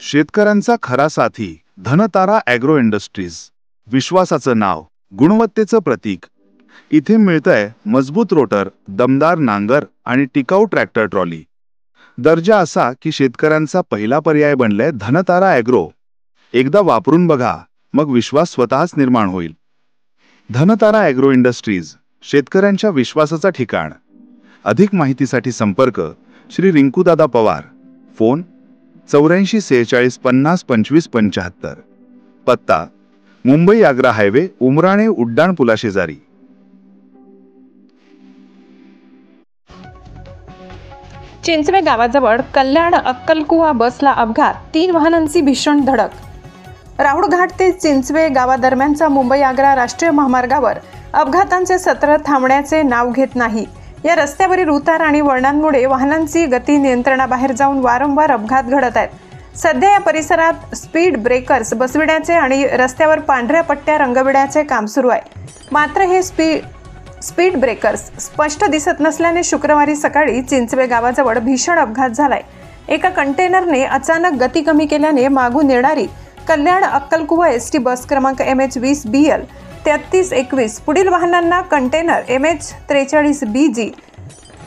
शेतकऱ्यांचा खरा साथी धनतारा ॲग्रो इंडस्ट्रीज, विश्वासाचं नाव, गुणवत्तेचं प्रतीक। इथे मिळतंय मजबूत रोटर, दमदार नांगर आणि टिकाऊ ट्रॅक्टर ट्रॉली। दर्जा असा की शेतकऱ्यांचा पहिला पर्याय बनलाय धनतारा ॲग्रो। एकदा वापरून बघा, मग विश्वास स्वतःच निर्माण होईल। धनतारा ॲग्रो इंडस्ट्रीज, शेतकऱ्यांच्या विश्वासाचा ठिकाण। अधिक माहितीसाठी संपर्क श्री रिंकूदादा पवार, फोन 84 46 50 25 75, पत्ता मुंबई आग्रा हायवे, उमराणे उड्डाण पुलाशेजारी। चिंचवे गावाजवळ कल्याण अक्कलकुवा बसला अपघात, 3 वाहनांची भीषण धडक। राहुळघाट ते चिंचवे गावादरम्यानचा मुंबई आग्रा राष्ट्रीय महामार्गावर अपघातांचे सत्र थांबण्याचे नाव घेत नाही। या रस्त्यावरील उतार आणि वळणांमुळे वाहनांची गती नियंत्रणाबाहेर जाऊन वारंवार अपघात घडत आहेत। सध्या या परिसरात स्पीड ब्रेकर्स बसविण्याचे आणि रस्त्यावर पांढऱ्या पट्ट्या रंगविण्याचे काम सुरू आहे। मात्र हे स्पीड ब्रेकर्स स्पष्ट दिसत नसल्याने शुक्रवारी सकाळी चिंचवे गावाजवळ भीषण अपघात झालाय। एका कंटेनरने अचानक गती कमी केल्याने मागून येणारी कल्याण अक्कलकुवा एसटी बस क्रमांक MH20BL 3321 पुढील वाहनांना कंटेनर MH43BG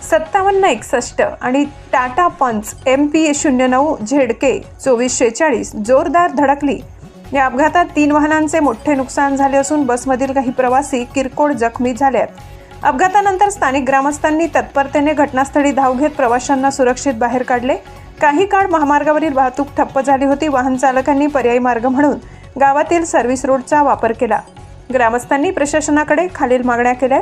5761 आणि टाटा पंच MP09 ZK 2446 जोरदार धडकली। या अपघातात 3 वाहनांचे मोठे नुकसान झाले असून बसमधील काही प्रवासी किरकोळ जखमी झाले आहेत। अपघातानंतर स्थानिक ग्रामस्थांनी तत्परतेने घटनास्थळी धाव घेत प्रवाशांना सुरक्षित बाहेर काढले। काही काळ महामार्गावरील वाहतूक ठप्प झाली होती। वाहन चालकांनी पर्यायी मार्ग म्हणून गावातील सर्व्हिस रोडचा वापर केला। ग्रामस्थांनी प्रशासनाकडे खालील मागण्या केल्या: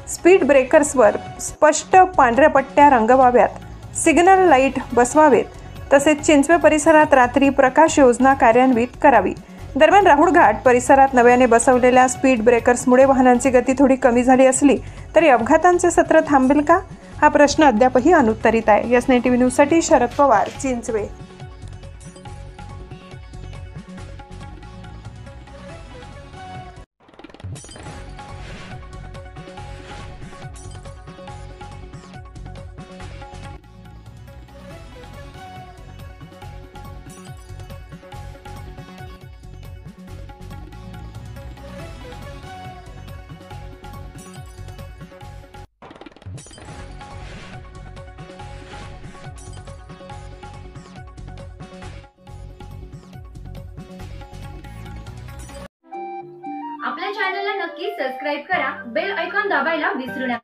स्पीड ब्रेकर्सवर स्पष्ट पांढऱ्या पट्ट्या रंगवाव्यात, सिग्नल लाईट बसवावेत, तसेच चिंचवे परिसरात रात्री प्रकाश योजना कार्यान्वित करावी। दरम्यान राहुळघाट परिसरात नव्याने बसवलेल्या स्पीड ब्रेकर्समुळे वाहनांची गती थोडी कमी झाली असली तरी अपघातांचे सत्र थांबेल का, हा प्रश्न अद्यापही अनुत्तरित आहे। YesNine TV न्यूजसाठी शरद पवार, चिंचवे। आपल्या चॅनलला नक्की सबस्क्राइब करा, बेल आयकॉन दाबायला विसरू नका।